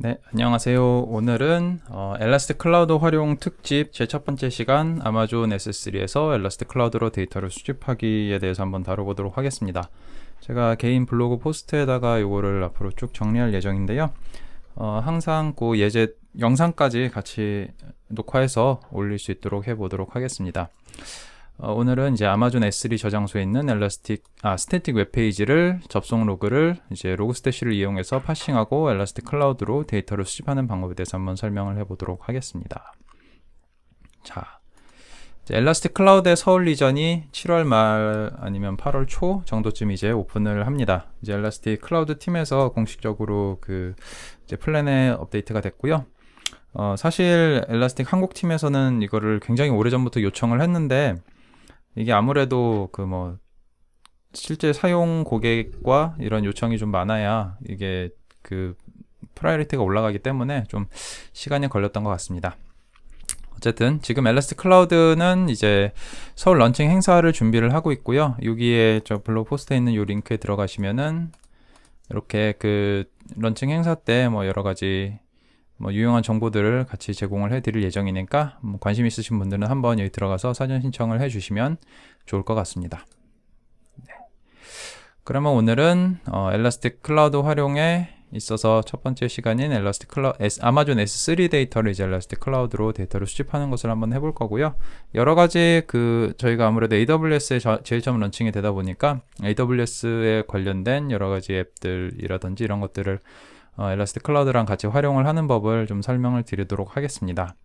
네, 안녕하세요. 오늘은 엘라스틱 클라우드 활용 특집 제 첫 번째 시간 아마존 S3에서 엘라스틱 클라우드로 데이터를 수집하기에 대해서 한번 다뤄보도록 하겠습니다. 제가 개인 블로그 포스트에다가 이거를 앞으로 쭉 정리할 예정인데요. 항상 그 예제 영상까지 같이 녹화해서 올릴 수 있도록 해보도록 하겠습니다. 오늘은 이제 아마존 S3 저장소에 있는 스태틱 웹페이지를 접속 로그를 이제 로그스태시를 이용해서 파싱하고 엘라스틱 클라우드로 데이터를 수집하는 방법에 대해서 한번 설명을 해보도록 하겠습니다. 자, 이제 엘라스틱 클라우드의 서울 리전이 7월 말 아니면 8월 초 정도쯤 이제 오픈을 합니다. 이제 엘라스틱 클라우드 팀에서 공식적으로 이제 플랜에 업데이트가 됐고요. 사실 엘라스틱 한국 팀에서는 이거를 굉장히 오래전부터 요청을 했는데 이게 아무래도 실제 사용 고객과 이런 요청이 좀 많아야 이게 프라이어리티가 올라가기 때문에 좀 시간이 걸렸던 것 같습니다. 어쨌든 지금 엘라스틱 클라우드는 이제 서울 런칭 행사를 준비를 하고 있고요. 여기에 저 블로그 포스트에 있는 이 링크에 들어가시면은 이렇게 런칭 행사 때 여러 가지 유용한 정보들을 같이 제공을 해드릴 예정이니까 관심 있으신 분들은 한번 여기 들어가서 사전 신청을 해주시면 좋을 것 같습니다. 네. 그러면 오늘은 엘라스틱 클라우드 활용에 있어서 첫 번째 시간인 아마존 S3 데이터를 이제 엘라스틱 클라우드로 데이터를 수집하는 것을 한번 해볼 거고요. 여러 가지 저희가 아무래도 AWS에 제일 처음 런칭이 되다 보니까 AWS에 관련된 여러 가지 앱들이라든지 이런 것들을 엘라스틱 클라우드랑 같이 활용을 하는 법을 좀 설명을 드리도록 하겠습니다.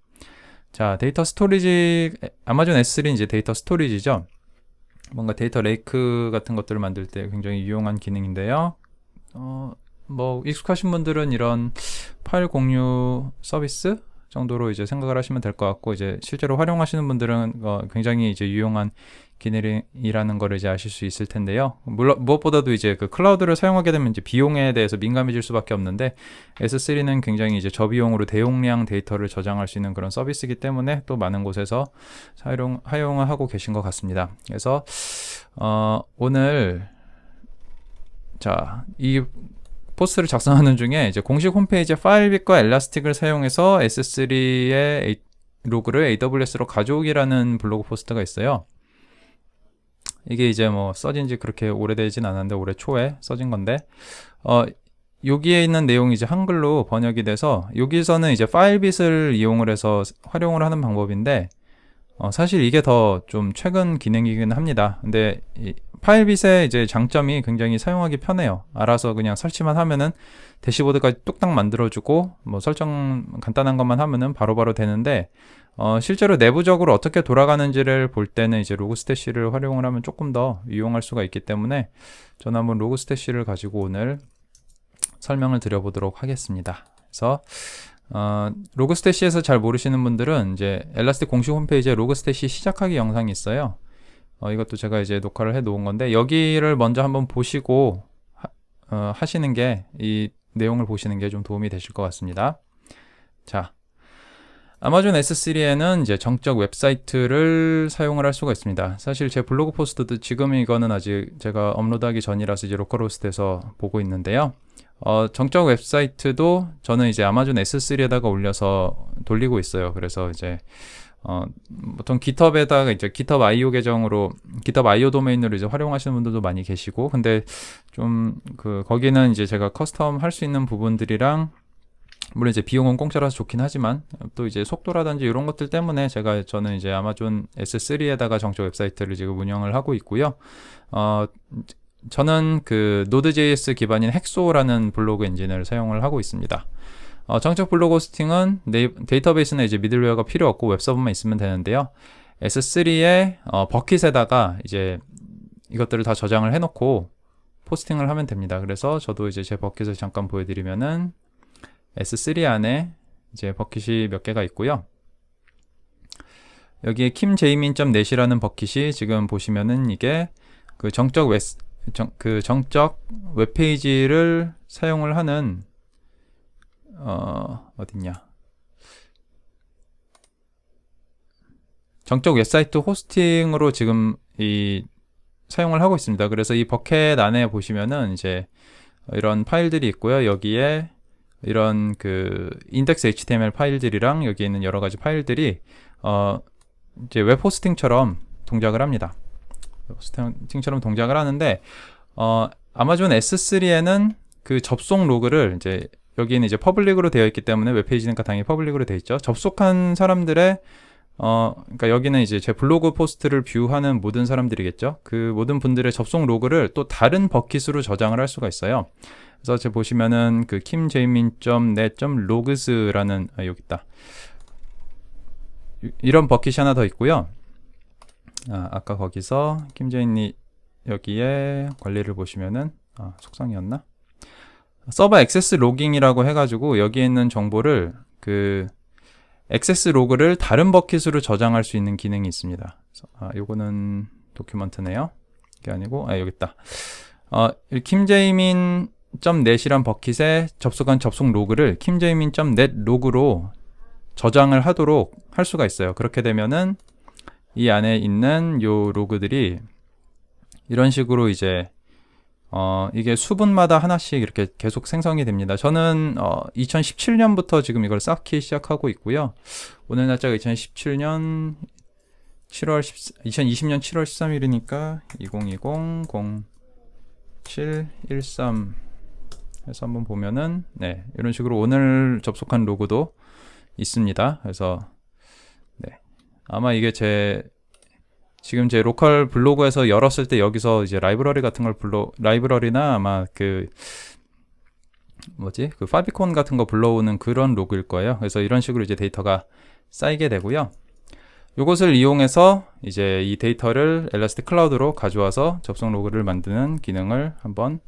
자, 데이터 스토리지, 아마존 S3는 이제 데이터 스토리지죠. 뭔가 데이터 레이크 같은 것들을 만들 때 굉장히 유용한 기능인데요. 익숙하신 분들은 이런 파일 공유 서비스 정도로 이제 생각을 하시면 될 것 같고, 이제 실제로 활용하시는 분들은 굉장히 이제 유용한 기능이라는 거를 이제 아실 수 있을 텐데요. 물론 무엇보다도 이제 클라우드를 사용하게 되면 이제 비용에 대해서 민감해질 수밖에 없는데, S3는 굉장히 이제 저비용으로 대용량 데이터를 저장할 수 있는 그런 서비스이기 때문에 또 많은 곳에서 사용을 하고 계신 것 같습니다. 그래서 오늘 이 포스트를 작성하는 중에 이제 공식 홈페이지에 파일빗과 엘라스틱을 사용해서 S3의 로그를 AWS로 가져오기라는 블로그 포스트가 있어요. 이게 이제 써진 지 그렇게 오래되진 않았는데 올해 초에 써진 건데, 여기에 있는 내용이 이제 한글로 번역이 돼서 여기서는 이제 파일빗을 이용을 해서 활용을 하는 방법인데, 사실 이게 더 좀 최근 기능이긴 합니다. 근데 파일빗의 이제 장점이 굉장히 사용하기 편해요. 알아서 그냥 설치만 하면은 대시보드까지 뚝딱 만들어주고 설정 간단한 것만 하면은 바로바로 되는데, 실제로 내부적으로 어떻게 돌아가는지를 볼 때는 이제 로그스태시를 활용을 하면 조금 더 유용할 수가 있기 때문에 저는 한번 로그스태시를 가지고 오늘 설명을 드려보도록 하겠습니다. 그래서 로그스태시에서 잘 모르시는 분들은 이제 엘라스틱 공식 홈페이지에 로그스태시 시작하기 영상이 있어요. 이것도 제가 이제 녹화를 해 놓은 건데, 여기를 먼저 한번 보시고 하시는 게, 이 내용을 보시는 게 좀 도움이 되실 것 같습니다. 자, 아마존 S3에는 이제 정적 웹사이트를 사용을 할 수가 있습니다. 사실 제 블로그 포스트도 지금 이거는 아직 제가 업로드하기 전이라서 이제 로컬호스트에서 보고 있는데요. 정적 웹사이트도 저는 이제 아마존 S3에다가 올려서 돌리고 있어요. 그래서 이제 보통 GitHub에다가 이제 GitHub IO 계정으로, GitHub IO 도메인으로 이제 활용하시는 분들도 많이 계시고, 근데 좀 거기는 이제 제가 커스텀 할 수 있는 부분들이랑, 물론 이제 비용은 공짜라서 좋긴 하지만 또 이제 속도라든지 이런 것들 때문에 저는 이제 아마존 S3에다가 정적 웹사이트를 지금 운영을 하고 있고요. 저는 Node.js 기반인 헥소라는 블로그 엔진을 사용을 하고 있습니다. 정적 블로그 호스팅은 데이터베이스나 이제 미들웨어가 필요 없고 웹서버만 있으면 되는데요. S3의 버킷에다가 이제 이것들을 다 저장을 해놓고 포스팅을 하면 됩니다. 그래서 저도 이제 제 버킷을 잠깐 보여드리면은 S3 안에 이제 버킷이 몇 개가 있고요. 여기에 kimjaemin.net이라는 버킷이 지금 보시면은 이게 정적 웹페이지를 사용을 하는 어딨냐, 정적 웹사이트 호스팅으로 지금 사용을 하고 있습니다. 그래서 이 버켓 안에 보시면은 이제 이런 파일들이 있고요. 여기에 이런 그 인덱스 HTML 파일들이랑 여기 있는 여러 가지 파일들이 이제 웹 호스팅처럼 동작을 합니다. 호스팅처럼 동작을 하는데 아마존 S3에는 그 접속 로그를 이제 여기는 이제 퍼블릭으로 되어 있기 때문에 웹페이지니까 당연히 퍼블릭으로 되어 있죠. 접속한 사람들의 그러니까 여기는 이제 제 블로그 포스트를 뷰하는 모든 사람들이겠죠. 그 모든 분들의 접속 로그를 또 다른 버킷으로 저장을 할 수가 있어요. 그래서 제 보시면은 그 kimjaemin.net.logs라는 여기 있다. 이런 버킷이 하나 더 있고요. 아까 거기서 김재인이 여기에 관리를 보시면은 속성이었나? 서버 액세스 로깅이라고 해가지고 여기에 있는 정보를 그 액세스 로그를 다른 버킷으로 저장할 수 있는 기능이 있습니다. 요거는 도큐먼트네요. 이게 아니고 여기 있다. kimjaemin.net이란 버킷에 접속한 접속 로그를 kimjaemin.net 로그로 저장을 하도록 할 수가 있어요. 그렇게 되면은 이 안에 있는 요 로그들이 이런 식으로 이제 이게 수분마다 하나씩 이렇게 계속 생성이 됩니다. 저는 2017년부터 지금 이걸 쌓기 시작하고 있고요. 오늘 날짜가 2020년 7월 13일이니까 2020-07-13 해서 한번 보면은 이런 식으로 오늘 접속한 로그도 있습니다. 그래서 아마 이게 지금 제 로컬 블로그에서 열었을 때 여기서 이제 라이브러리 같은 걸 라이브러리나 아마 그 파비콘 같은 거 불러오는 그런 로그일 거예요. 그래서 이런 식으로 이제 데이터가 쌓이게 되고요. 이것을 이용해서 이제 이 데이터를 엘라스틱 클라우드로 가져와서 접속 로그를 만드는 기능을 한번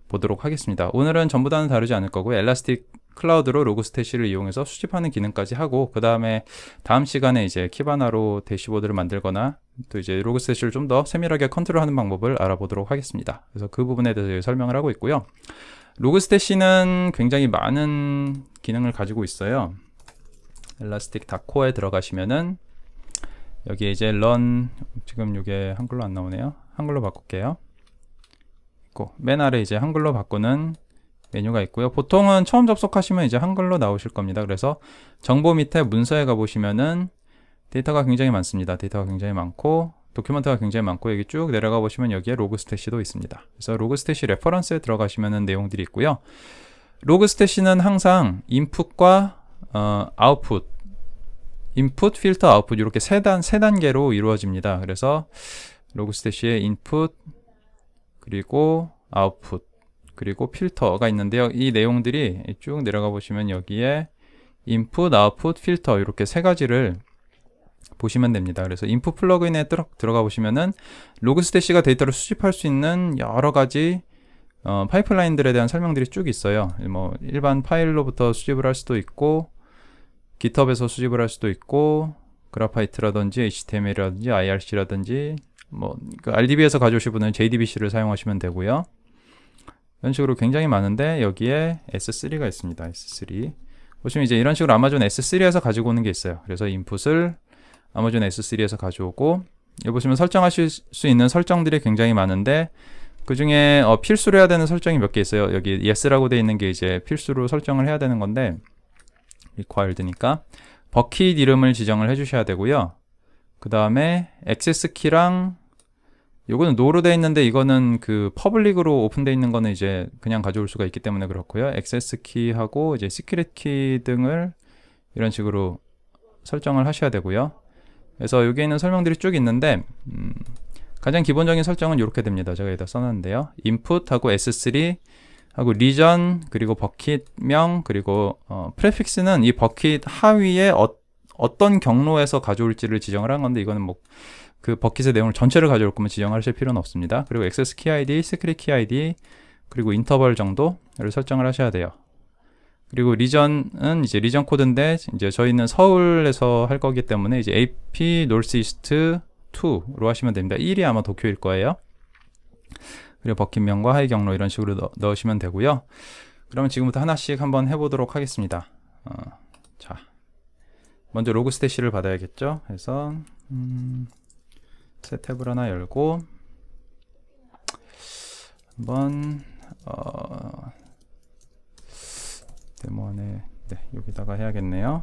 보도록 하겠습니다. 오늘은 전부 다는 다루지 않을 거고요. 엘라스틱 클라우드로 로그스태시를 이용해서 수집하는 기능까지 하고 그 다음에 다음 시간에 이제 키바나로 대시보드를 만들거나 또 이제 로그스태시를 좀 더 세밀하게 컨트롤하는 방법을 알아보도록 하겠습니다. 그래서 그 부분에 대해서 설명을 하고 있고요. 로그스태시는 굉장히 많은 기능을 가지고 있어요. 엘라스틱 다코어에 들어가시면은 여기에 이제 run 지금 이게 한글로 안 나오네요. 한글로 바꿀게요. 맨 아래 이제 한글로 바꾸는 메뉴가 있고요. 보통은 처음 접속하시면 이제 한글로 나오실 겁니다. 그래서 정보 밑에 문서에 가보시면은 데이터가 굉장히 많습니다. 데이터가 굉장히 많고 도큐먼트가 굉장히 많고 여기 쭉 내려가 보시면 여기에 로그스태시도 있습니다. 그래서 로그스태시 레퍼런스에 들어가시면은 내용들이 있고요. 로그스태시는 항상 인풋과 아웃풋, 인풋, 필터, 아웃풋 이렇게 세 단계로 이루어집니다. 그래서 로그스태시의 인풋 그리고 아웃풋 그리고 필터가 있는데요. 이 내용들이 쭉 내려가 보시면 여기에 인풋, 아웃풋, 필터 이렇게 세 가지를 보시면 됩니다. 그래서 인풋 플러그인에 들어가 보시면은 로그스태시가 데이터를 수집할 수 있는 여러 가지 파이프라인들에 대한 설명들이 쭉 있어요. 뭐 일반 파일로부터 수집을 할 수도 있고 GitHub에서 수집을 할 수도 있고 그래파이트라든지 HTML이라든지 IRC라든지 그 RDB에서 가져오실 분은 JDBC를 사용하시면 되고요. 이런 식으로 굉장히 많은데 여기에 S3가 있습니다. S3 보시면 이제 이런 식으로 아마존 S3에서 가지고 오는 게 있어요. 그래서 인풋을 아마존 S3에서 가져오고 여기 보시면 설정하실 수 있는 설정들이 굉장히 많은데 그 중에 필수로 해야 되는 설정이 몇 개 있어요. 여기 yes라고 되어 있는 게 이제 필수로 설정을 해야 되는 건데 required니까 버킷 이름을 지정을 해주셔야 되고요. 그 다음에 액세스 키랑 요거는 no로 되어 있는데 이거는 그 퍼블릭으로 오픈되어 있는 거는 이제 그냥 가져올 수가 있기 때문에 그렇고요. 액세스 키하고 이제 시크릿 키 등을 이런 식으로 설정을 하셔야 되고요. 그래서 여기에 있는 설명들이 쭉 있는데 가장 기본적인 설정은 이렇게 됩니다. 제가 여기다 써놨는데요. input하고 s3 하고 region 그리고 버킷명 그리고 prefix는 이 버킷 하위에 어떤 경로에서 가져올지를 지정을 한 건데 이거는 뭐 그 버킷의 내용을 전체를 가져올 거면 지정하실 필요는 없습니다. 그리고 액세스 키 아이디, 시크릿 키 아이디 그리고 인터벌 정도를 설정을 하셔야 돼요. 그리고 리전은 이제 리전 코드인데 이제 저희는 서울에서 할 거기 때문에 이제 AP Northeast 2로 하시면 됩니다. 1이 아마 도쿄일 거예요. 그리고 버킷명과 하위 경로 이런 식으로 넣으시면 되고요. 그러면 지금부터 하나씩 한번 해보도록 하겠습니다. 자, 먼저 로그스태시를 받아야겠죠. 그래서 새 탭을 하나 열고 한번 데모 안에 네, 여기다가 해야겠네요.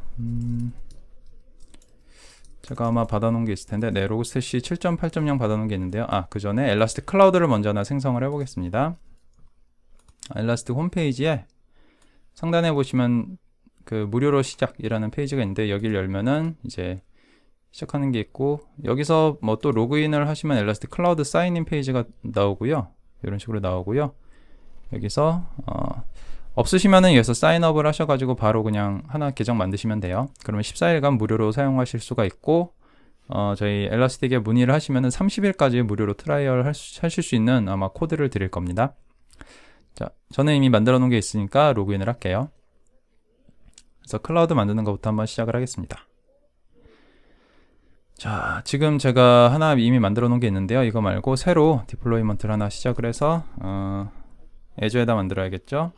제가 아마 받아놓은 게 있을 텐데, 네, 로그스탯이 7.8.0 받아놓은 게 있는데요. 그 전에 엘라스틱 클라우드를 먼저 하나 생성을 해보겠습니다. 엘라스틱 홈페이지에 상단에 보시면 그 무료로 시작이라는 페이지가 있는데, 여기를 열면은 이제 시작하는 게 있고, 여기서 뭐 또 로그인을 하시면 엘라스틱 클라우드 사인인 페이지가 나오고요. 이런 식으로 나오고요. 여기서 없으시면은 여기서 사인업을 하셔가지고 바로 그냥 하나 계정 만드시면 돼요. 그러면 14일간 무료로 사용하실 수가 있고, 저희 엘라스틱에 문의를 하시면은 30일까지 무료로 트라이얼 하실 수 있는 아마 코드를 드릴 겁니다. 자, 저는 이미 만들어 놓은 게 있으니까 로그인을 할게요. 그래서 클라우드 만드는 것부터 한번 시작을 하겠습니다. 자, 지금 제가 하나 이미 만들어 놓은 게 있는데요. 이거 말고 새로 디플로이먼트를 하나 시작을 해서 애저에다 만들어야겠죠.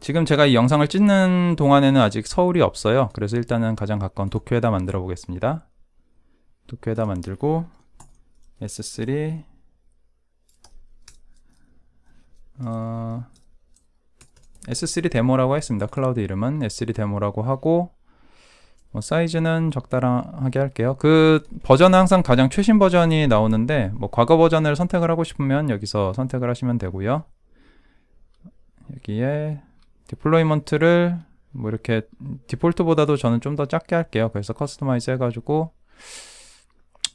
지금 제가 이 영상을 찍는 동안에는 아직 서울이 없어요. 그래서 일단은 가장 가까운 도쿄에다 만들어 보겠습니다. 도쿄에다 만들고 S3 S3 데모라고 했습니다. 클라우드 이름은 S3 데모라고 하고, 사이즈는 적당하게 할게요. 그 버전은 항상 가장 최신 버전이 나오는데, 뭐 과거 버전을 선택을 하고 싶으면 여기서 선택을 하시면 되고요. 여기에 디플로이먼트를 뭐 이렇게 디폴트보다도 저는 좀 더 작게 할게요. 그래서 커스터마이즈 해가지고,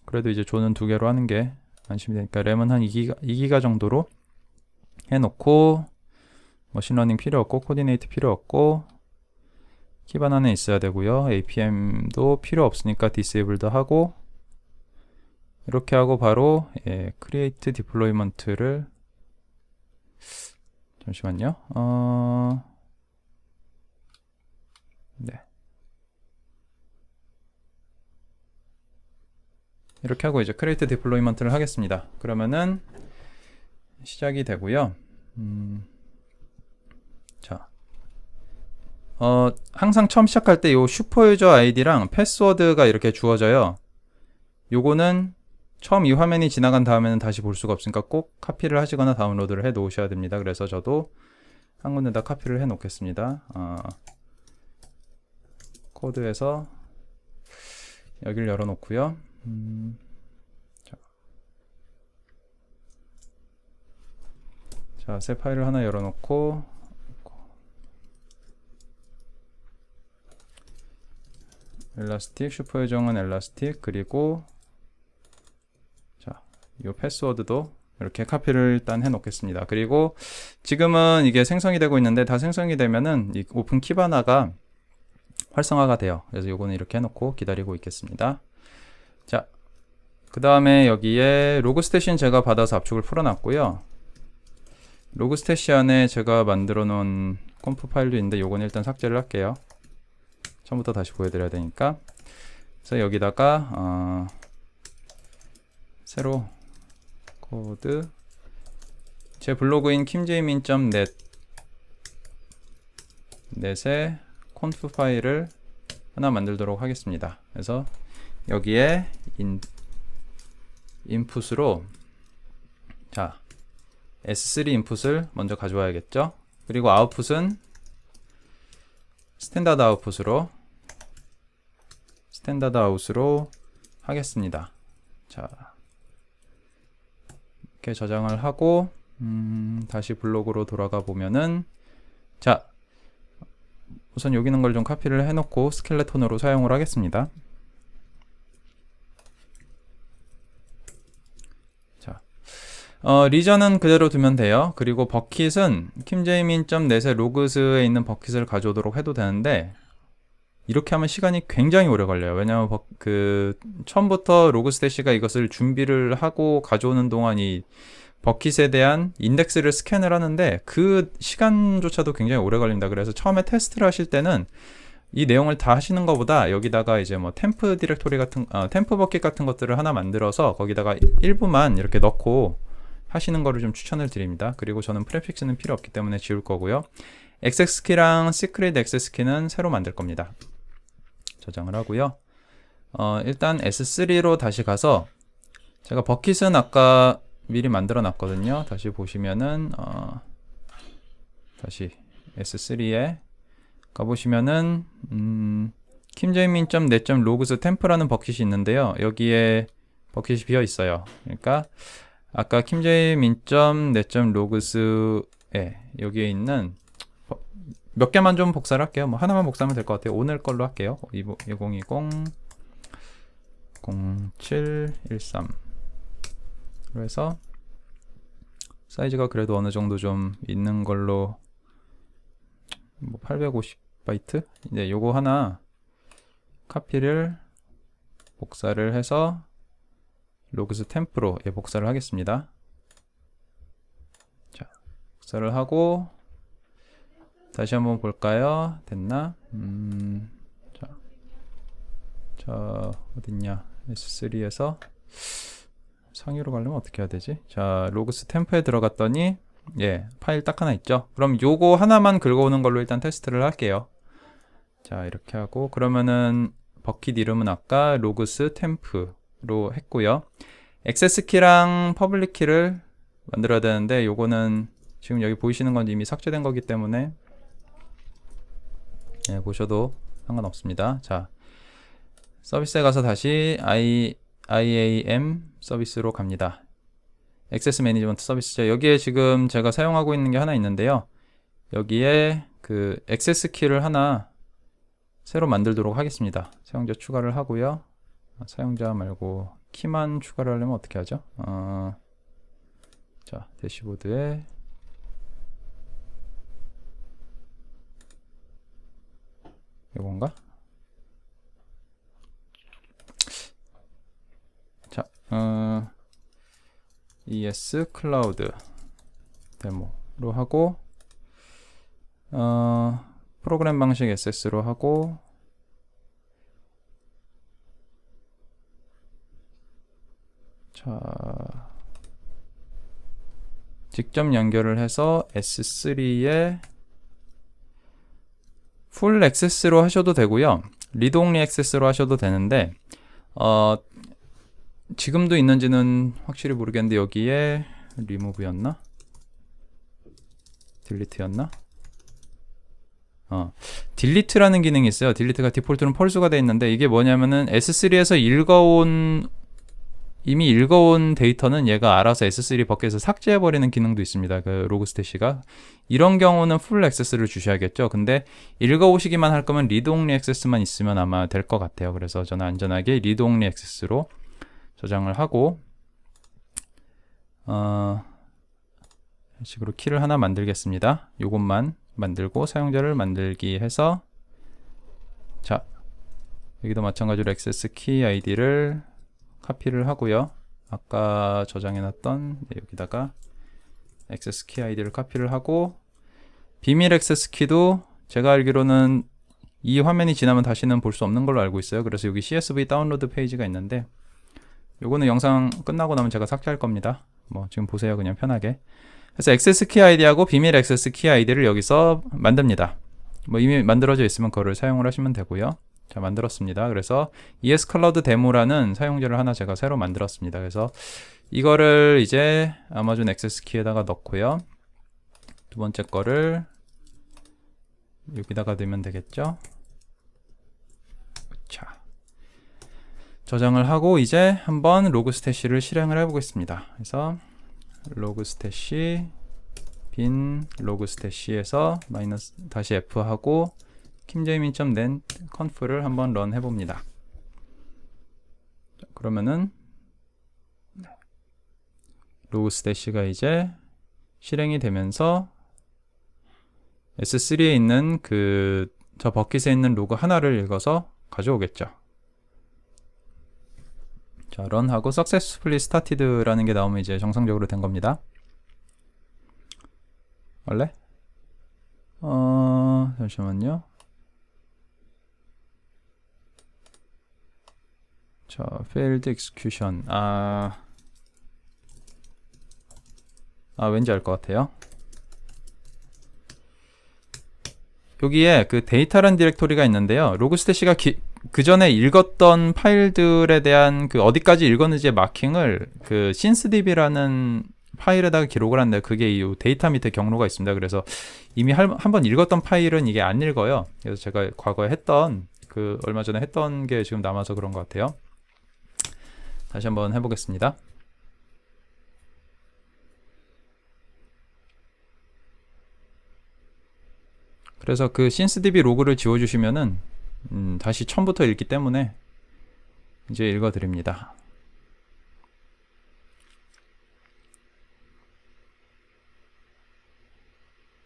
그래도 이제 존은 2개로 하는 게 안심이 되니까 램은 한 2기가 정도로 해놓고, 머신러닝 필요 없고 코디네이트 필요 없고 키바나는 있어야 되고요. APM도 필요 없으니까 디세이블도 하고, 이렇게 하고 바로 크리에이트 디플로이먼트를 잠시만요. 네. 이렇게 하고 이제 크리에이트 디플로이먼트를 하겠습니다. 그러면은 시작이 되고요. 자, 항상 처음 시작할 때 요 슈퍼유저 아이디랑 패스워드가 이렇게 주어져요. 요거는 처음 이 화면이 지나간 다음에는 다시 볼 수가 없으니까 꼭 카피를 하시거나 다운로드를 해 놓으셔야 됩니다. 그래서 저도 한 군데다 카피를 해 놓겠습니다. 코드에서 여기를 열어 놓고요. 자, 새 파일을 하나 열어 놓고, 엘라스틱 슈퍼유저는 엘라스틱, 그리고 자, 이 패스워드도 이렇게 카피를 일단 해 놓겠습니다. 그리고 지금은 이게 생성이 되고 있는데, 다 생성이 되면은 이 오픈 키바나가 활성화가 돼요. 그래서 요거는 이렇게 해놓고 기다리고 있겠습니다. 자, 그 다음에 여기에 로그스테이션 제가 받아서 압축을 풀어놨고요. 로그스테이션에 제가 만들어 놓은 컴프 파일도 있는데 요거는 일단 삭제를 할게요. 처음부터 다시 보여드려야 되니까. 그래서 여기다가 새로 코드 제 블로그인 kimjaemin.net 넷에 conf 파일을 하나 만들도록 하겠습니다. 그래서 여기에 인풋으로 자, S3 인풋을 먼저 가져와야겠죠. 그리고 아웃풋은 스탠다드 아웃으로 하겠습니다. 자, 이렇게 저장을 하고 다시 블로그로 돌아가 보면은, 자, 우선 여기 있는 걸 좀 카피를 해놓고 스켈레톤으로 사용을 하겠습니다. 자, 리전은 그대로 두면 돼요. 그리고 버킷은 kimjaemin.net의 로그스에 있는 버킷을 가져오도록 해도 되는데, 이렇게 하면 시간이 굉장히 오래 걸려요. 왜냐면 처음부터 로그스태시가 이것을 준비를 하고 가져오는 동안 이 버킷에 대한 인덱스를 스캔을 하는데 그 시간조차도 굉장히 오래 걸립니다. 그래서 처음에 테스트를 하실 때는 이 내용을 다 하시는 것보다 여기다가 이제 뭐 템프 디렉토리 같은 템프 버킷 같은 것들을 하나 만들어서 거기다가 일부만 이렇게 넣고 하시는 거를 좀 추천을 드립니다. 그리고 저는 프레픽스는 필요 없기 때문에 지울 거고요. 액세스키랑 시크릿 액세스키는 새로 만들 겁니다. 저장을 하고요. 일단 S3로 다시 가서, 제가 버킷은 아까 미리 만들어 놨거든요. 다시 보시면은 다시 S3에 가보시면은 kimjaemin.net.logs 템프라는 버킷이 있는데요. 여기에 버킷이 비어 있어요. 그러니까 아까 kimjaemin.net.logs에 여기에 있는 몇 개만 좀 복사를 할게요. 뭐 하나만 복사하면 될 것 같아요. 오늘 걸로 할게요. 2020 0713 그래서 사이즈가 그래도 어느 정도 좀 있는 걸로 뭐 850바이트? 이제 요거 하나 카피를 복사를 해서 로그스 템프로 복사를 하겠습니다. 자, 복사를 하고 다시 한번 볼까요? 됐나? 자, 어딨냐? S3에서 상위로 가려면 어떻게 해야 되지? 자, 로그스 템프에 들어갔더니 예, 파일 딱 하나 있죠? 그럼 요거 하나만 긁어오는 걸로 일단 테스트를 할게요. 자, 이렇게 하고 그러면은 버킷 이름은 아까 로그스 템프로 했고요. 액세스 키랑 퍼블릭 키를 만들어야 되는데 요거는 지금 여기 보이시는 건 이미 삭제된 거기 때문에 예, 보셔도 상관없습니다. 자, 서비스에 가서 다시 IAM 서비스로 갑니다. 액세스 매니지먼트 서비스죠. 여기에 지금 제가 사용하고 있는 게 하나 있는데요. 여기에 그 액세스 키를 하나 새로 만들도록 하겠습니다. 사용자 추가를 하고요. 사용자 말고 키만 추가를 하려면 어떻게 하죠? 자, 대시보드에 이건가? 자, ES 클라우드 데모로 하고 프로그램 방식 SS로 하고 자, 직접 연결을 해서 S3에 풀 액세스로 하셔도 되고요. 리드 온리 액세스로 하셔도 되는데 지금도 있는지는 확실히 모르겠는데 여기에 리무브였나? 딜리트였나? 딜리트라는 기능이 있어요. 딜리트가 디폴트는 펄스가 되어 있는데 이게 뭐냐면은 S3에서 이미 읽어온 데이터는 얘가 알아서 S3 버킷에서 삭제해버리는 기능도 있습니다. 그 로그스태시가. 이런 경우는 풀 액세스를 주셔야겠죠. 근데 읽어오시기만 할 거면 리드 온리 액세스만 있으면 아마 될 것 같아요. 그래서 저는 안전하게 리드 온리 액세스로 저장을 하고 이런 식으로 키를 하나 만들겠습니다. 요것만 만들고 사용자를 만들기 해서 자, 여기도 마찬가지로 액세스 키 아이디를 카피를 하고요. 아까 저장해놨던 여기다가 액세스 키 아이디를 카피를 하고 비밀 액세스 키도 제가 알기로는 이 화면이 지나면 다시는 볼 수 없는 걸로 알고 있어요. 그래서 여기 CSV 다운로드 페이지가 있는데 요거는 영상 끝나고 나면 제가 삭제할 겁니다. 뭐 지금 보세요. 그냥 편하게. 그래서 액세스 키 아이디하고 비밀 액세스 키 아이디를 여기서 만듭니다. 뭐 이미 만들어져 있으면 그거를 사용을 하시면 되고요. 자, 만들었습니다. 그래서 ES 클라우드 데모라는 사용자를 하나 제가 새로 만들었습니다. 그래서 이거를 이제 아마존 액세스 키에다가 넣고요. 두 번째 거를 여기다가 넣으면 되겠죠. 자, 저장을 하고 이제 한번 로그스태시를 실행을 해보겠습니다. 그래서 로그스태시 빈 로그스태시에서 마이너스 다시 F 하고 kimjaemin.net conf를 한번 런 해봅니다. 자, 그러면은 로그스태시가 이제 실행이 되면서 S3에 있는 저 버킷에 있는 로그 하나를 읽어서 가져오겠죠. 자, 런하고 successfully started라는 게 나오면 이제 정상적으로 된 겁니다. 원래? 잠시만요. 자, failed execution. 왠지 알 것 같아요. 여기에 그 데이터란 디렉토리가 있는데요. 로그스태시가 그 전에 읽었던 파일들에 대한 그 어디까지 읽었는지의 마킹을 그 sincedb라는 파일에다가 기록을 하는데 그게 이 데이터 밑에 경로가 있습니다. 그래서 이미 한번 읽었던 파일은 이게 안 읽어요. 그래서 제가 과거에 했던 얼마 전에 했던 게 지금 남아서 그런 것 같아요. 다시 한번 해보겠습니다. 그래서 그 sincedb 로그를 지워주시면은 다시 처음부터 읽기 때문에 이제 읽어드립니다.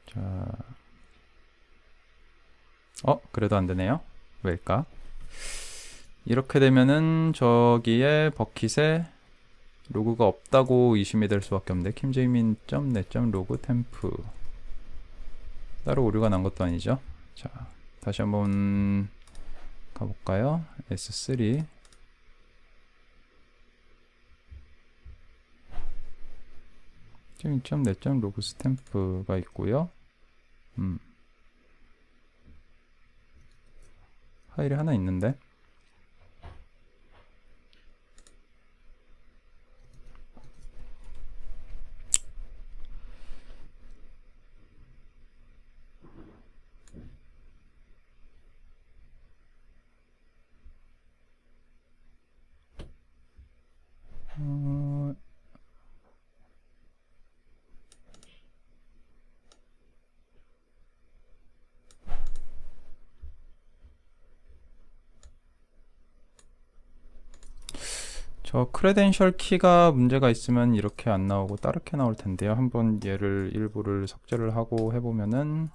자, 그래도 안 되네요. 왜일까? 이렇게 되면은 저기에 버킷에 로그가 없다고 의심이 될 수밖에 없는데 kimjaemin.net.log 템프 따로 오류가 난 것도 아니죠. 자, 다시 한번 가볼까요? S3 kimjaemin.net.log 스탬프가 있고요. 파일이 하나 있는데 저 크레덴셜 키가 문제가 있으면 이렇게 안 나오고 다르게 나올 텐데요. 한번 얘를 일부를 삭제를 하고 해보면은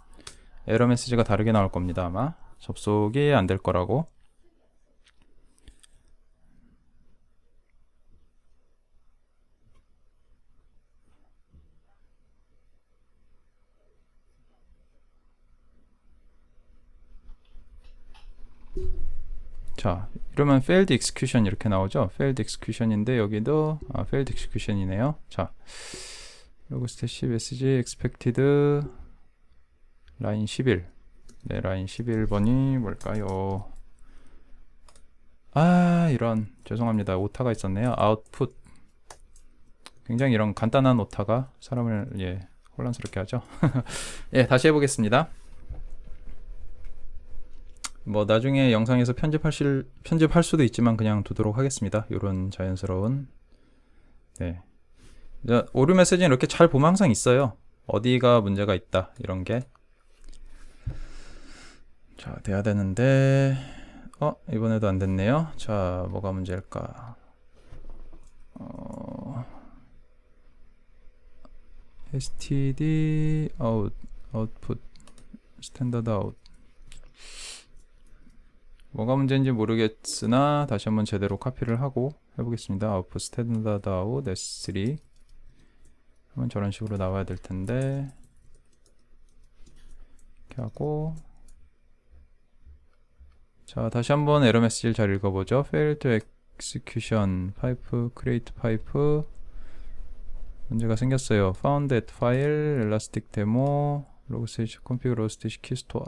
에러 메시지가 다르게 나올 겁니다. 아마 접속이 안 될 거라고. 자, 이러면 failed execution 이렇게 나오죠. failed execution인데 여기도 failed execution이네요. 자, 로그 스태시 메시지 expected 라인 11. 네, 라인 11번이 뭘까요? 이런, 죄송합니다. 오타가 있었네요. output. 굉장히 이런 간단한 오타가 사람을 혼란스럽게 하죠. 예, 다시 해보겠습니다. 뭐 나중에 영상에서 편집할 수도 있지만 그냥 두도록 하겠습니다. 이런 자연스러운. 네. 오류 메시지는 이렇게 잘 보면 항상 있어요. 어디가 문제가 있다 이런 게. 자, 돼야 되는데 이번에도 안 됐네요. 자, 뭐가 문제일까? std output standard out. 뭐가 문제인지 모르겠으나 다시 한번 제대로 카피를 하고 해보겠습니다. output standard out s3 하면 저런 식으로 나와야 될 텐데 이렇게 하고, 자, 다시 한번 에러 메시지를 잘 읽어보죠. fail to execution pipe create pipe 문제가 생겼어요. found at file elastic demo log stage config log stage keystore.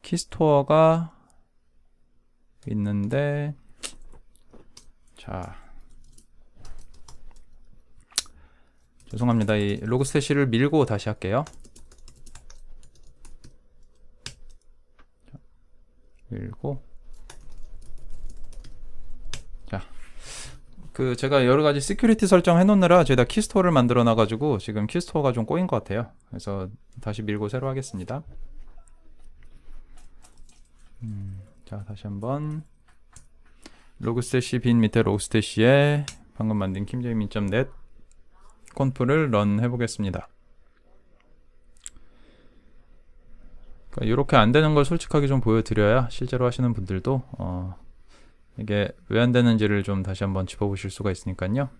키스토어가 있는데, 자, 죄송합니다. 이 로그 스태시를 밀고 다시 할게요. 밀고, 자, 제가 여러 가지 시큐리티 설정 해놓느라 제가 키스토어를 만들어 놔가지고 지금 키스토어가 좀 꼬인 것 같아요. 그래서 다시 밀고 새로 하겠습니다. 자, 다시 한번 로그스태시 빈 밑에 로그스태시에 방금 만든 kimjaemin.net 콘프를 런 해보겠습니다. 그러니까 이렇게 안 되는 걸 솔직하게 좀 보여드려야 실제로 하시는 분들도 이게 왜 안 되는지를 좀 다시 한번 짚어보실 수가 있으니까요.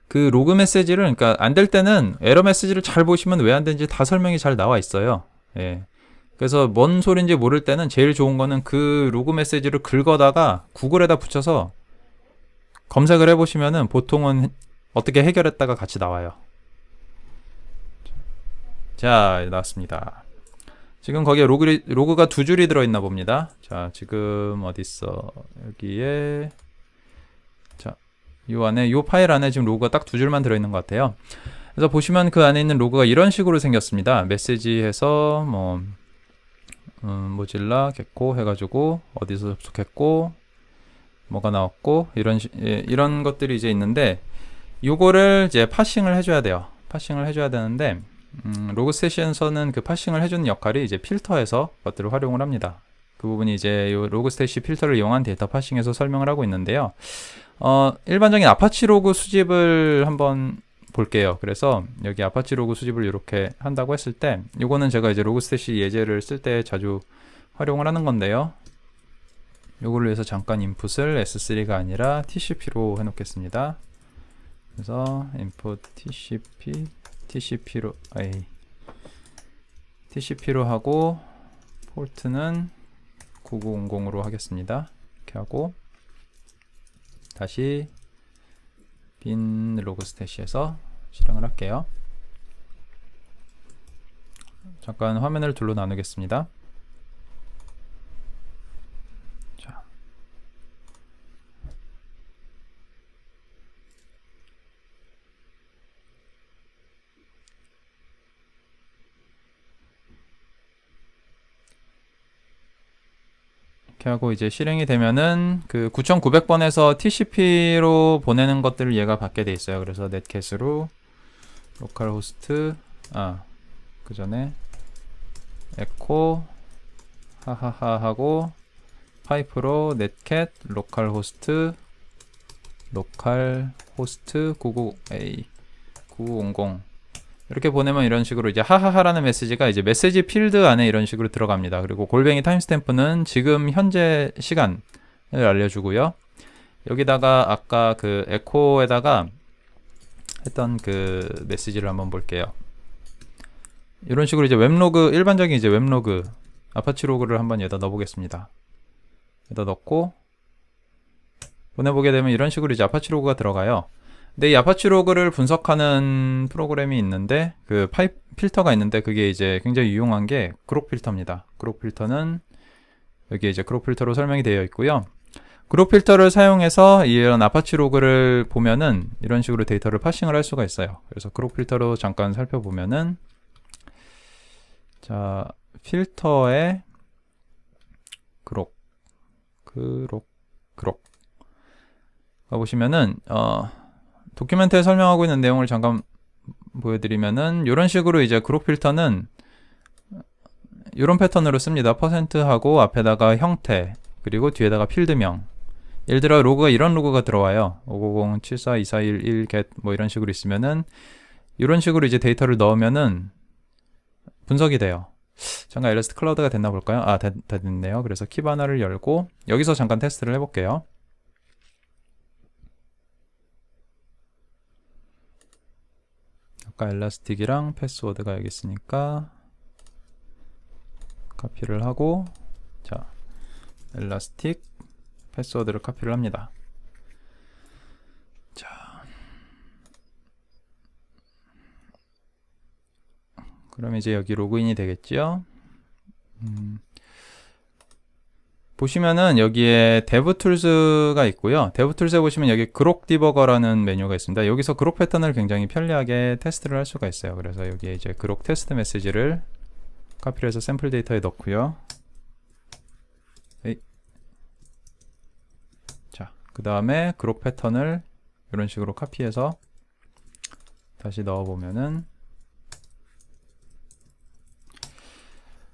그 로그 메시지를, 그러니까 안 될 때는 에러 메시지를 잘 보시면 왜 안 되는지 다 설명이 잘 나와 있어요. 예. 그래서 뭔 소린지 모를 때는 제일 좋은 거는 그 로그 메시지를 긁어다가 구글에다 붙여서 검색을 해보시면은 보통은 어떻게 해결했다가 같이 나와요. 자, 나왔습니다. 지금 거기에 로그가 두 줄이 들어있나 봅니다. 자, 지금 어딨어? 여기에, 자, 요 파일 안에 지금 로그가 딱 두 줄만 들어있는 것 같아요. 그래서 보시면 그 안에 있는 로그가 이런 식으로 생겼습니다. 메시지에서 뭐 모질라 개코 해가지고 어디서 접속했고 뭐가 나왔고 이런 것들이 이제 있는데, 요거를 이제 파싱을 해줘야 돼요. 파싱을 해줘야 되는데 로그스테이션에서는 그 파싱을 해주는 역할이 이제 필터에서 것들을 활용을 합니다. 그 부분이 이제 요 로그스테이시 필터를 이용한 데이터 파싱에서 설명을 하고 있는데요. 일반적인 아파치 로그 수집을 한번 볼게요. 그래서 여기 아파치 로그 수집을 이렇게 한다고 했을 때, 요거는 제가 이제 로그스테이시 예제를 쓸 때 자주 활용을 하는 건데요. 요걸로 해서 잠깐 인풋을 S3가 아니라 TCP로 해놓겠습니다. 그래서 input TCP로 하고 포트는 9900으로 하겠습니다. 이렇게 하고 다시 bin 로그스테이시에서 실행을 할게요. 잠깐 화면을 둘로 나누겠습니다. 자, 이렇게 하고 이제 실행이 되면은 그 9900번에서 TCP로 보내는 것들을 얘가 받게 돼 있어요. 그래서 넷캣으로 로컬 호스트 그 전에 에코 하하하 하고 파이프로 넷캣 로컬 호스트 9900 이렇게 보내면 이런 식으로 이제 하하하라는 메시지가 이제 메시지 필드 안에 이런 식으로 들어갑니다. 그리고 골뱅이 타임스탬프는 지금 현재 시간을 알려주고요. 여기다가 아까 그 에코에다가 했던 그 메시지를 한번 볼게요. 이런 식으로 이제 웹로그, 일반적인 이제 웹로그 아파치 로그를 한번 여기다 넣어보겠습니다. 여기다 넣고 보내보게 되면 이런 식으로 이제 아파치 로그가 들어가요. 근데 이 아파치 로그를 분석하는 프로그램이 있는데, 그 필터가 있는데, 그게 이제 굉장히 유용한 게 그록 필터입니다. 그록 필터는 여기 이제 그록 필터로 설명이 되어 있고요. 그록 필터를 사용해서 이런 아파치 로그를 보면은 이런 식으로 데이터를 파싱을 할 수가 있어요. 그래서 그록 필터로 잠깐 살펴보면은, 자, 필터에 그록 가보시면은 도큐멘트에 설명하고 있는 내용을 잠깐 보여드리면은, 이런 식으로 이제 그룹 필터는 이런 패턴으로 씁니다. %하고 앞에다가 형태, 그리고 뒤에다가 필드명. 예를 들어 로그가 이런 로그가 들어와요. 500-74-2411 get 뭐 이런 식으로 있으면은 이런 식으로 이제 데이터를 넣으면은 분석이 돼요. 잠깐 엘러스트 클라우드가 됐나 볼까요? 됐네요. 그래서 키바나를 열고 여기서 잠깐 테스트를 해볼게요. 아까 엘라스틱이랑 패스워드가 여기 있으니까 카피를 하고, 자, 엘라스틱 패스워드를 카피를 합니다. 자, 그럼 이제 여기 로그인이 되겠죠. 보시면은 여기에 데브툴스가 있고요. 데브툴스에 보시면 여기 그록 디버거라는 메뉴가 있습니다. 여기서 그록 패턴을 굉장히 편리하게 테스트를 할 수가 있어요. 그래서 여기에 이제 그록 테스트 메시지를 카피를 해서 샘플 데이터에 넣고요. 자, 그 다음에 그록 패턴을 이런 식으로 카피해서 다시 넣어보면은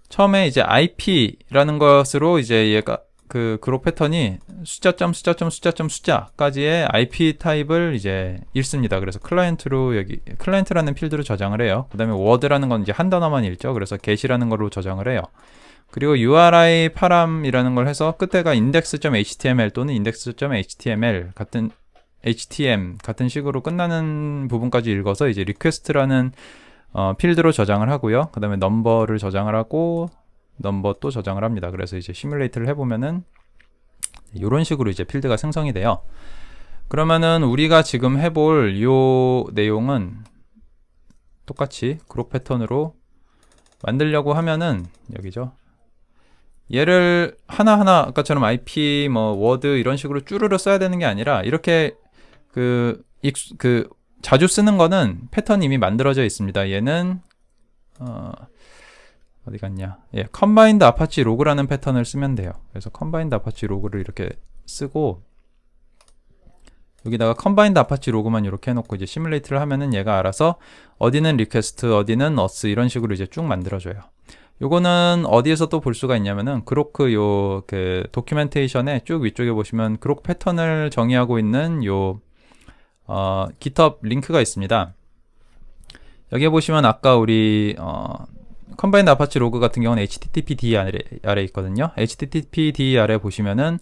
처음에 이제 IP라는 것으로 이제 얘가 그 그룹 패턴이 숫자까지의 IP 타입을 이제 읽습니다. 그래서 클라이언트로 여기 클라이언트라는 필드로 저장을 해요. 그 다음에 word라는 건 이제 한 단어만 읽죠. 그래서 get이라는 걸로 저장을 해요. 그리고 URI 파람이라는 걸 해서 끝에가 index.html 또는 index.html 같은 HTML 같은 식으로 끝나는 부분까지 읽어서 이제 request라는 필드로 저장을 하고요. 그 다음에 넘버를 저장을 하고 넘버 또 저장을 합니다. 그래서 이제 시뮬레이트를 해보면은 이런 식으로 이제 필드가 생성이 돼요. 그러면은 우리가 지금 해볼 요 내용은 똑같이 그룹 패턴으로 만들려고 하면은 여기죠. 얘를 하나하나 아까처럼 IP 뭐 워드 이런 식으로 쭈르르 써야 되는 게 아니라 이렇게 자주 쓰는 거는 패턴이 이미 만들어져 있습니다. 얘는 어디 갔냐? 예, combined apache log라는 패턴을 쓰면 돼요. 그래서 combined apache log를 이렇게 쓰고 여기다가 combined apache log만 이렇게 해놓고 이제 시뮬레이트를 하면은 얘가 알아서 어디는 request, 어디는 us 이런 식으로 이제 쭉 만들어줘요. 요거는 어디에서 또 볼 수가 있냐면은 그로크 도큐멘테이션에 쭉 위쪽에 보시면 그로크 패턴을 정의하고 있는 GitHub 링크가 있습니다. 여기에 보시면 아까 우리 combined apache log 같은 경우는 httpd 아래 있거든요. httpd 아래 보시면은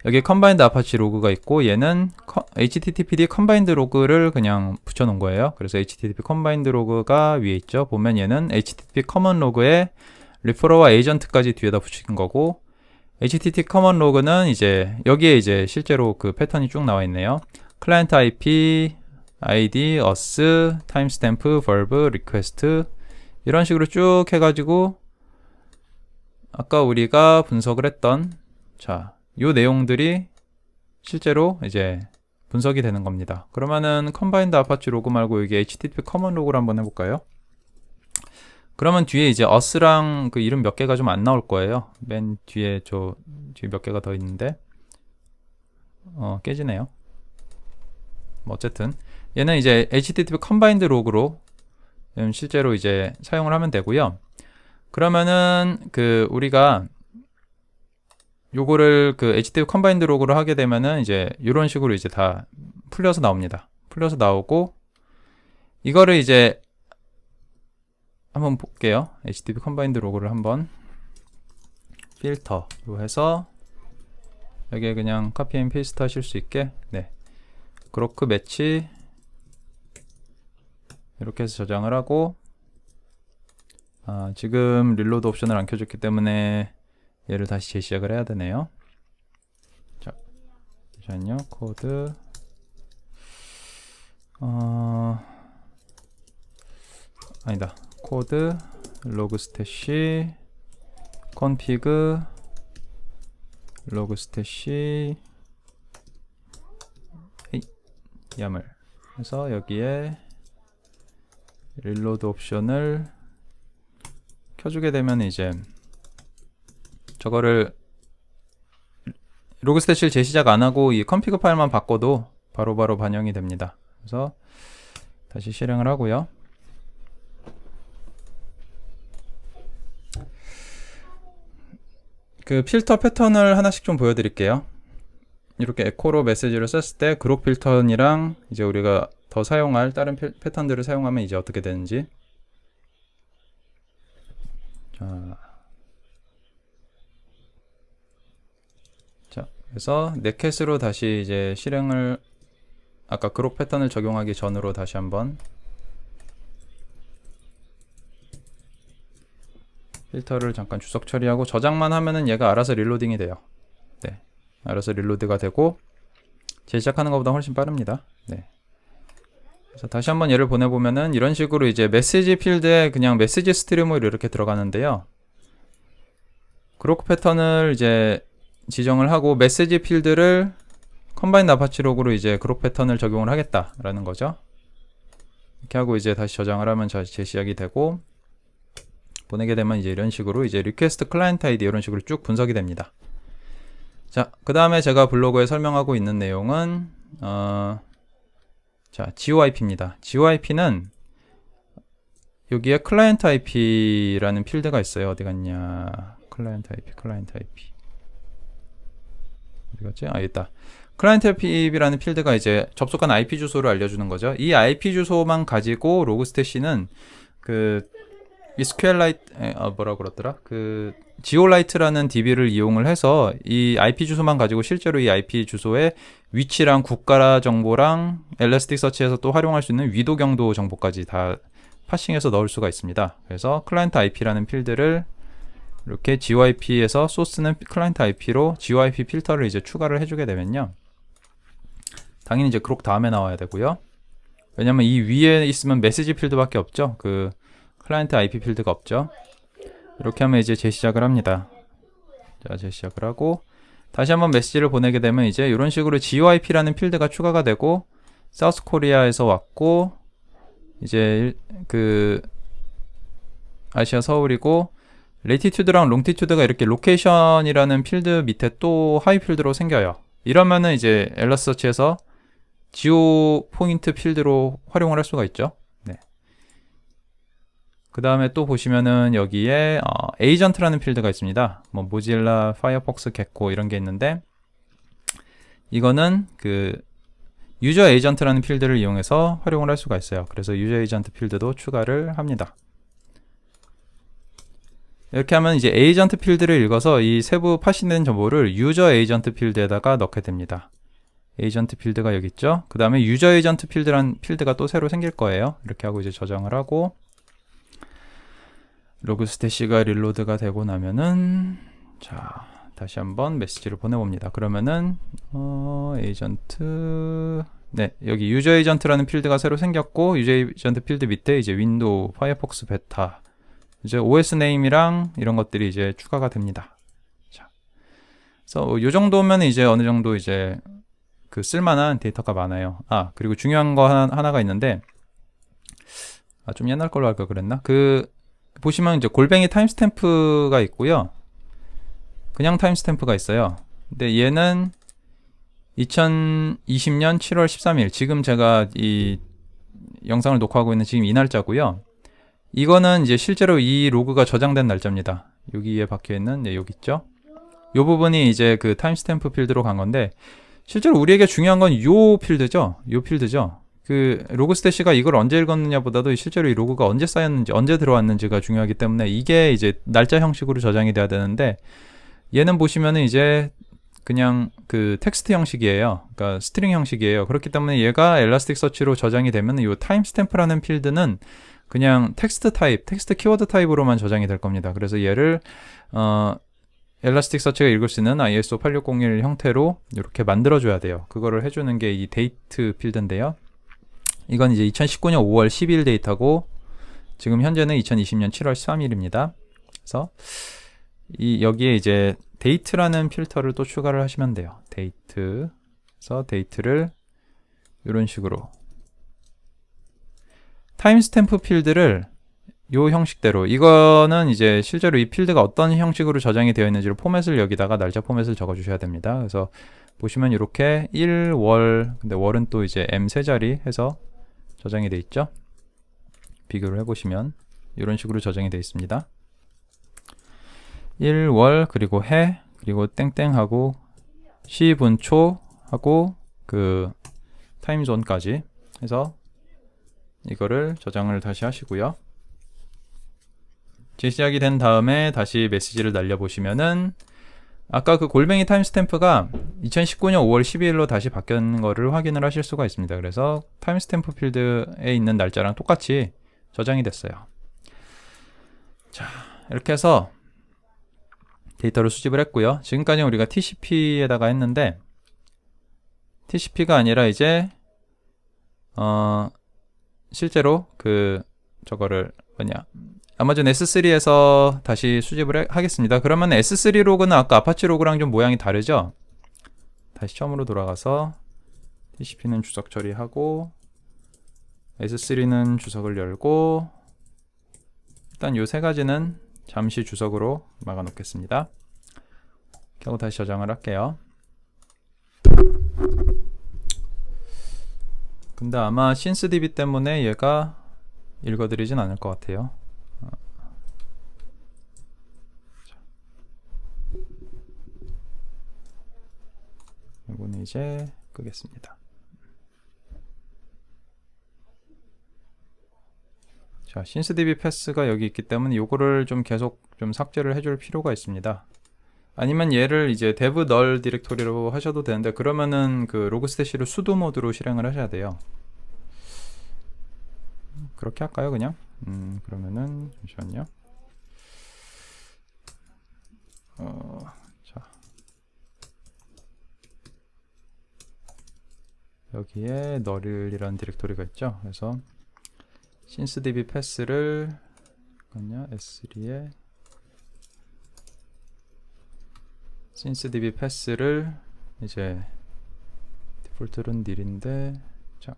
여기 combined apache log가 있고 얘는 httpd combined log를 그냥 붙여놓은 거예요. 그래서 http combined log가 위에 있죠. 보면 얘는 http common log에 리퍼러와 에이전트까지 뒤에다 붙인 거고 http common log는 이제 여기에 이제 실제로 그 패턴이 쭉 나와 있네요. client IP, ID, us, timestamp, verb, request 이런 식으로 쭉 해가지고 아까 우리가 분석을 했던 요 내용들이 실제로 이제 분석이 되는 겁니다. 그러면은 combined apache log 말고 여기 http common log를 한번 해볼까요? 그러면 뒤에 이제 us랑 그 이름 몇 개가 좀 안 나올 거예요. 맨 뒤에 뒤에 몇 개가 더 있는데 깨지네요. 뭐 어쨌든 얘는 이제 http combined log로 실제로 이제 사용을 하면 되고요. 그러면은 우리가 요거를 http combined log로 하게 되면은 이제 이런 식으로 이제 다 풀려서 나옵니다. 풀려서 나오고 이거를 이제 한번 볼게요. http combined log를 한번 필터로 해서 여기에 그냥 카피 앤 페이스트 하실 수 있게 그로크 매치 이렇게 해서 저장을 하고 지금 릴로드 옵션을 안 켜줬기 때문에 얘를 다시 재시작을 해야 되네요. 자, 잠시만요. 코드 아니다. 코드 로그스태시 config 로그스태시 YAML 그래서 여기에 릴로드 옵션을 켜주게 되면 이제 저거를 로그스태시를 재시작 안하고 이 config 파일만 바꿔도 바로바로 반영이 됩니다. 그래서 다시 실행을 하고요. 필터 패턴을 하나씩 좀 보여드릴게요. 이렇게 에코로 메시지를 썼을 때 그룹 필턴이랑 이제 우리가 더 사용할 다른 패턴들을 사용하면 이제 어떻게 되는지. 그래서 넷캣으로 다시 이제 실행을 아까 그룹 패턴을 적용하기 전으로 다시 한번 필터를 잠깐 주석 처리하고 저장만 하면은 얘가 알아서 릴로딩이 돼요. 알아서 릴로드가 되고 재시작하는 것보다 훨씬 빠릅니다. 그래서 다시 한번 얘를 보내보면은 이런 식으로 이제 메시지 필드에 그냥 메시지 스트리머로 이렇게 들어가는데요. 그로크 패턴을 이제 지정을 하고 메시지 필드를 combined apache log로 이제 그로크 패턴을 적용을 하겠다라는 거죠. 이렇게 하고 이제 다시 저장을 하면 재시작이 되고 보내게 되면 이제 이런 식으로 이제 request client ID 이런 식으로 쭉 분석이 됩니다. 자, 그 다음에 제가 블로그에 설명하고 있는 내용은 GOIP입니다. GOIP는 여기에 client IP라는 필드가 있어요. 어디 갔냐? client IP. 어디 갔지? 여기 있다. client IP라는 필드가 이제 접속한 IP 주소를 알려주는 거죠. 이 IP 주소만 가지고 로그스태시는 SQLite 뭐라고 그러더라? 지올라이트라는 DB를 이용을 해서 이 IP 주소만 가지고 실제로 이 IP 주소의 위치랑 국가 정보랑 엘라스틱서치에서 또 활용할 수 있는 위도 경도 정보까지 다 파싱해서 넣을 수가 있습니다. 그래서 클라이언트 IP라는 필드를 이렇게 GOIP에서 소스는 클라이언트 IP로 GOIP 필터를 이제 추가를 해주게 되면요. 당연히 이제 그록 다음에 나와야 되고요. 왜냐면 이 위에 있으면 메시지 필드밖에 없죠. 클라이언트 IP 필드가 없죠. 이렇게 하면 이제 재시작을 합니다. 자, 재시작을 하고 다시 한번 메시지를 보내게 되면 이제 이런 식으로 GOIP라는 필드가 추가가 되고 사우스 코리아에서 왔고 이제 그 아시아 서울이고 레이티튜드랑 롱티튜드가 이렇게 로케이션이라는 필드 밑에 또 하위 필드로 생겨요. 이러면은 이제 엘라스서치에서 지오 포인트 필드로 활용을 할 수가 있죠. 네. 그 다음에 또 보시면은 여기에 에이전트라는 필드가 있습니다. 뭐 모질라, 파이어폭스, 게코 이런 게 있는데 이거는 그 유저 에이전트라는 필드를 이용해서 활용을 할 수가 있어요. 그래서 유저 에이전트 필드도 추가를 합니다. 이렇게 하면 이제 에이전트 필드를 읽어서 이 세부 파신된 정보를 유저 에이전트 필드에다가 넣게 됩니다. 에이전트 필드가 여기 있죠. 그 다음에 유저 에이전트 필드란 필드가 또 새로 생길 거예요. 이렇게 하고 이제 저장을 하고 로그 스태시가 릴로드가 되고 나면은 자 다시 한번 메시지를 보내봅니다. 그러면은 에이전트 네 여기 유저 에이전트라는 필드가 새로 생겼고 유저 에이전트 필드 밑에 이제 윈도우, 파이어폭스 베타 이제 OS 네임이랑 이런 것들이 이제 추가가 됩니다. 자, 그래서 이 정도면 이제 어느 정도 이제 그 쓸만한 데이터가 많아요. 그리고 중요한 거 하나가 있는데 좀 옛날 걸로 할 걸 그랬나? 그 보시면 이제 골뱅이 타임스탬프가 있고요. 그냥 타임스탬프가 있어요. 근데 얘는 2020년 7월 13일 지금 제가 이 영상을 녹화하고 있는 지금 이 날짜고요. 이거는 이제 실제로 이 로그가 저장된 날짜입니다. 여기에 박혀있는 여기 있죠. 이 부분이 이제 그 타임스탬프 필드로 간 건데 실제로 우리에게 중요한 건 요 필드죠. 요 필드죠. 그 로그 스태시가 이걸 언제 읽었느냐 보다도 실제로 이 로그가 언제 쌓였는지 언제 들어왔는지가 중요하기 때문에 이게 이제 날짜 형식으로 저장이 돼야 되는데 얘는 보시면은 이제 그냥 그 텍스트 형식이에요. 그러니까 스트링 형식이에요. 그렇기 때문에 얘가 엘라스틱 서치로 저장이 되면 이 타임스탬프라는 필드는 그냥 텍스트 타입, 텍스트 키워드 타입으로만 저장이 될 겁니다. 그래서 얘를 엘라스틱 서치가 읽을 수 있는 ISO 8601 형태로 이렇게 만들어줘야 돼요. 그거를 해주는 게 이 데이트 필드인데요. 이건 이제 2019년 5월 12일 데이터고 지금 현재는 2020년 7월 13일입니다. 그래서 여기에 이제 데이트라는 필터를 또 추가를 하시면 돼요. 데이트. 그래서 데이트를 이런 식으로 타임스탬프 필드를 요 형식대로 이거는 이제 실제로 이 필드가 어떤 형식으로 저장이 되어 있는지를 포맷을 여기다가 날짜 포맷을 적어 주셔야 됩니다. 그래서 보시면 이렇게 1, 월 근데 월은 또 이제 M 세 자리 해서 저장이 되어 있죠. 비교를 해보시면 이런 식으로 저장이 되어 있습니다. 1, 월 그리고 해 그리고 땡땡하고 시분초 하고 그 타임존까지 해서 이거를 저장을 다시 하시고요. 시작이 된 다음에 다시 메시지를 날려보시면은 아까 그 골뱅이 타임스탬프가 2019년 5월 12일로 다시 바뀐 거를 확인을 하실 수가 있습니다. 그래서 타임스탬프 필드에 있는 날짜랑 똑같이 저장이 됐어요. 자, 이렇게 해서 데이터를 수집을 했고요. 지금까지 우리가 TCP에다가 했는데 TCP가 아니라 이제 실제로 그 저거를 아마존 S3에서 다시 수집을 하겠습니다. 그러면 S3 로그는 아까 아파치 로그랑 좀 모양이 다르죠? 다시 처음으로 돌아가서 TCP는 주석 처리하고 S3는 주석을 열고 일단 요 세 가지는 잠시 주석으로 막아 놓겠습니다. 이렇게 하고 다시 저장을 할게요. 근데 아마 신스DB 때문에 얘가 읽어드리진 않을 것 같아요. 이거는 이제 끄겠습니다. 자, 신스DB 패스가 여기 있기 때문에 이거를 좀 계속 좀 삭제를 해줄 필요가 있습니다. 아니면 얘를 이제 dev null 디렉토리로 하셔도 되는데 그러면은 그 로그스태시를 sudo 모드로 실행을 하셔야 돼요. 그렇게 할까요, 그냥? 그러면은 잠시만요. 자, 여기에 null이라는 디렉토리가 있죠. 그래서 신스DB 패스를 S3에 신스DB 패스를 이제 디폴트는 nil인데 자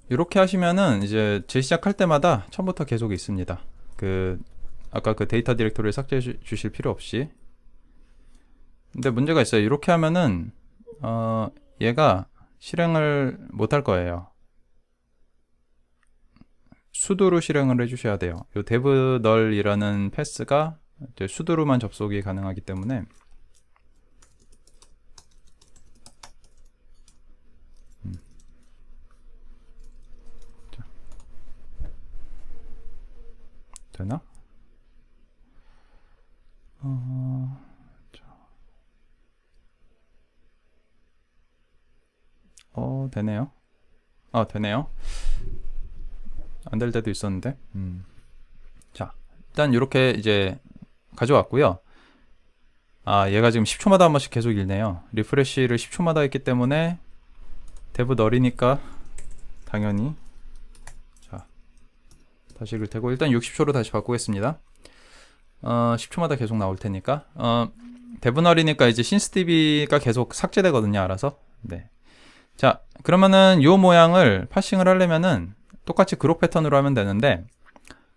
이렇게 하시면은 이제 재시작할 때마다 처음부터 계속 있습니다. 아까 그 데이터 디렉토리를 삭제해 주실 필요 없이. 근데 문제가 있어요. 이렇게 하면은 얘가 실행을 못 할 거예요. 수두로 실행을 해주셔야 돼요. 이 dev null이라는 패스가 수두로만 접속이 가능하기 때문에 되나? 되네요. 되네요. 안 될 때도 있었는데. 자, 일단 이렇게 이제 가져왔고요. 얘가 지금 10초마다 한 번씩 계속 읽네요. 리프레시를 10초마다 했기 때문에 dev null이니까 당연히. 자, 다시 읽을 테고 일단 60초로 다시 바꾸겠습니다. 10초마다 계속 나올 테니까. dev null이니까 이제 sincedb가 계속 삭제되거든요, 알아서. 네. 자, 그러면은 요 모양을 파싱을 하려면은 똑같이 그룹 패턴으로 하면 되는데,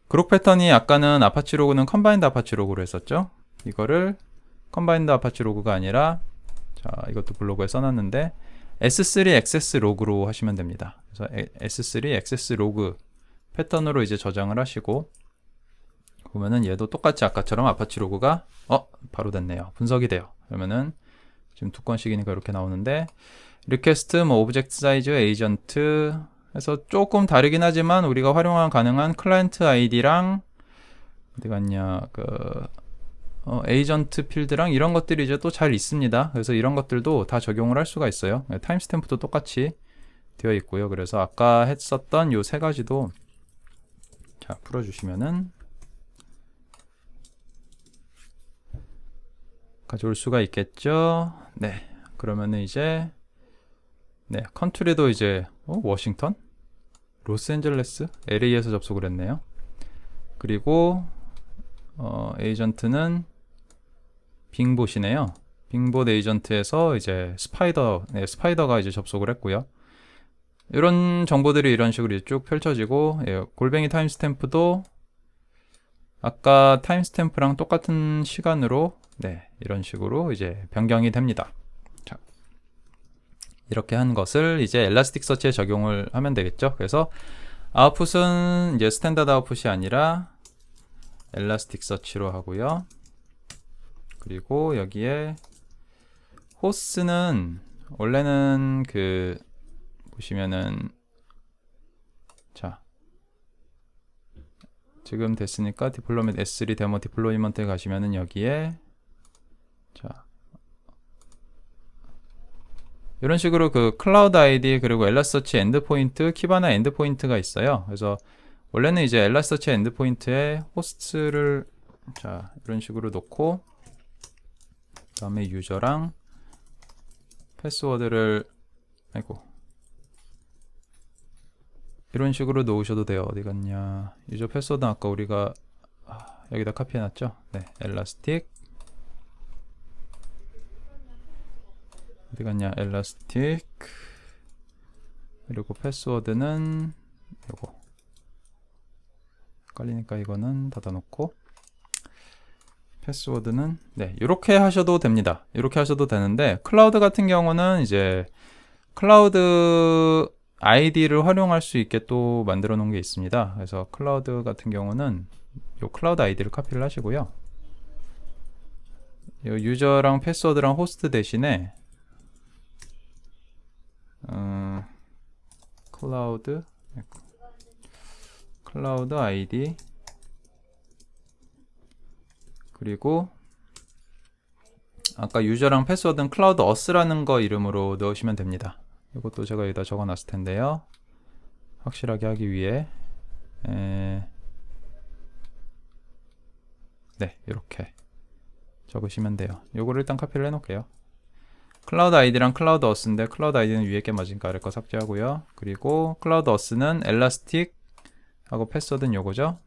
그룹 패턴이 아까는 아파치 로그는 컴바인드 아파치 로그로 했었죠. 이거를 컴바인드 아파치 로그가 아니라, 자, 이것도 블로그에 써놨는데 S3 access 로그로 하시면 됩니다. 그래서 S3 access 로그 패턴으로 이제 저장을 하시고, 보면은 얘도 똑같이 아까처럼 아파치 로그가 바로 됐네요. 분석이 돼요. 그러면은 지금 두 건씩이니까 이렇게 나오는데, 리퀘스트, 오브젝트 사이즈, 에이전트 해서 조금 다르긴 하지만 우리가 활용한 가능한 클라이언트 아이디랑 어디 갔냐 에이전트 필드랑 이런 것들이 이제 또 잘 있습니다. 그래서 이런 것들도 다 적용을 할 수가 있어요. 타임스탬프도 똑같이 되어 있고요. 그래서 아까 했었던 요 세 가지도 자 풀어주시면은 가져올 수가 있겠죠. 네, 그러면은 이제 네, 컨트리도 이제 워싱턴, 로스앤젤레스, LA에서 접속을 했네요. 그리고 에이전트는 빙봇이네요. 빙봇 에이전트에서 이제 스파이더가 이제 접속을 했고요. 이런 정보들이 이런 식으로 쭉 펼쳐지고, 골뱅이 타임스탬프도 아까 타임스탬프랑 똑같은 시간으로 이런 식으로 이제 변경이 됩니다. 이렇게 한 것을 이제 엘라스틱 서치에 적용을 하면 되겠죠. 그래서 아웃풋은 이제 스탠다드 아웃풋이 아니라 엘라스틱 서치로 하고요. 그리고 여기에 호스는 원래는 보시면은 자 지금 됐으니까 디플로이먼트 S3 데모 디플로이먼트에 가시면은 여기에 자 이런 식으로 클라우드 아이디 그리고 엘라스서치 엔드포인트, 키바나 엔드포인트가 있어요. 그래서 원래는 이제 엘라스서치 엔드포인트에 호스트를 자 이런 식으로 놓고 그 다음에 유저랑 패스워드를 이런 식으로 놓으셔도 돼요. 어디 갔냐? 유저 패스워드 아까 우리가 여기다 카피해놨죠? 네, 엘라스틱 어디 갔냐? 엘라스틱 그리고 패스워드는 요거 헷갈리니까 이거는 닫아놓고 패스워드는 이렇게 하셔도 됩니다. 이렇게 하셔도 되는데 클라우드 같은 경우는 이제 클라우드 아이디를 활용할 수 있게 또 만들어 놓은 게 있습니다. 그래서 클라우드 같은 경우는 요 클라우드 아이디를 카피를 하시고요. 요 유저랑 패스워드랑 호스트 대신에 클라우드 아이디 그리고 아까 유저랑 패스워드는 클라우드 어스라는 거 이름으로 넣으시면 됩니다. 이것도 제가 여기다 적어 놨을 텐데요. 확실하게 하기 위해 이렇게 적으시면 돼요. 요거를 일단 카피를 해 놓을게요. 클라우드 아이디랑 클라우드 어스인데 클라우드 아이디는 위에 게 맞으니까 아래 거 삭제하고요. 그리고 클라우드 어스는 엘라스틱 하고 패스워드는 요거죠.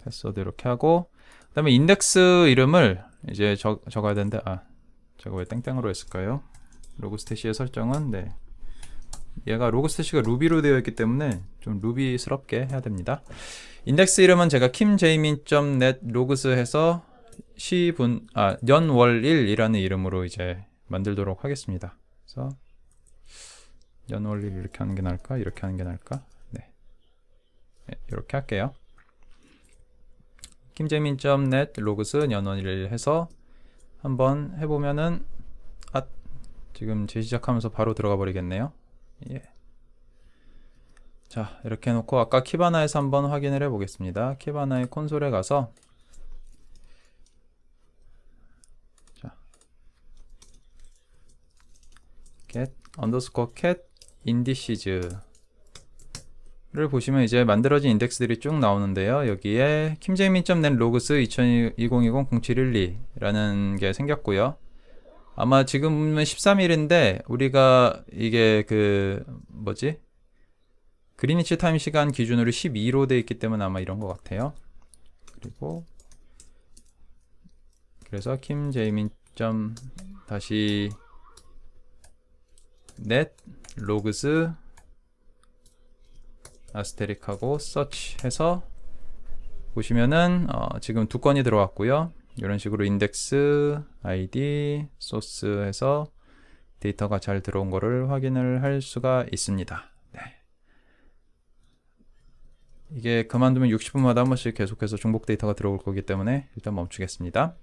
패스워드 이렇게 하고 그 다음에 인덱스 이름을 이제 적어야 되는데 제가 왜 땡땡으로 했을까요? 로그스태시의 설정은 얘가 로그스태시가 루비로 되어 있기 때문에 좀 루비스럽게 해야 됩니다. 인덱스 이름은 제가 kimjaemin.net logs 해서 년월일이라는 이름으로 이제 만들도록 하겠습니다. 그래서 년월일 이렇게 하는 게 나을까? 이렇게 하는 게 나을까? 네, 이렇게 할게요. kimjaemin.net logs 년월일 해서 한번 해보면은 지금 재시작하면서 바로 들어가 버리겠네요. 예. 자, 이렇게 해놓고 아까 키바나에서 한번 확인을 해보겠습니다. 키바나의 콘솔에 가서 자, get underscore cat indices 를 보시면 이제 만들어진 인덱스들이 쭉 나오는데요. 여기에 kimjaemin.net logs 2020-0712라는 게 생겼고요. 아마 지금은 13일인데 우리가 이게 그리니치 타임 시간 기준으로 12로 돼 있기 때문에 아마 이런 것 같아요. 그래서 kimjaemin. net logs 아스테릭하고 search 해서 보시면은 지금 두 건이 들어왔고요. 이런 식으로 인덱스, id, 소스 해서 데이터가 잘 들어온 거를 확인을 할 수가 있습니다. 네. 이게 그만두면 60분마다 한 번씩 계속해서 중복 데이터가 들어올 거기 때문에 일단 멈추겠습니다.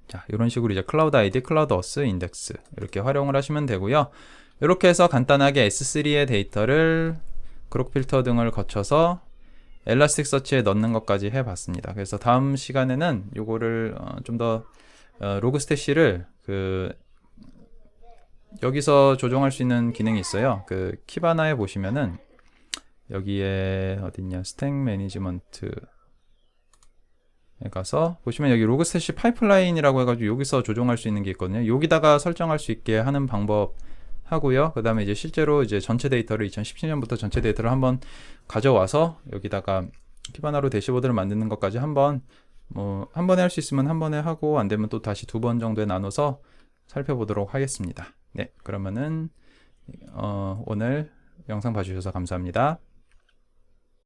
자, 이런 식으로 이제 클라우드 아이디, 클라우드 어스, 인덱스 이렇게 활용을 하시면 되고요. 이렇게 해서 간단하게 S3의 데이터를 그록 필터 등을 거쳐서 엘라스틱서치에 넣는 것까지 해봤습니다. 그래서 다음 시간에는 요거를 좀 더 로그스태시를 여기서 조정할 수 있는 기능이 있어요. 키바나에 보시면은 여기에 어딨냐, 스택 매니지먼트에 가서 보시면 여기 로그스태시 파이프라인이라고 해가지고 여기서 조정할 수 있는 게 있거든요. 여기다가 설정할 수 있게 하는 방법 하고요. 그 다음에 이제 실제로 이제 전체 데이터를 2017년부터 전체 데이터를 한번 가져와서 여기다가 키바나로 대시보드를 만드는 것까지 한 번에 할 수 있으면 한 번에 하고 안 되면 또 다시 두 번 정도에 나눠서 살펴보도록 하겠습니다. 네, 그러면은 오늘 영상 봐주셔서 감사합니다.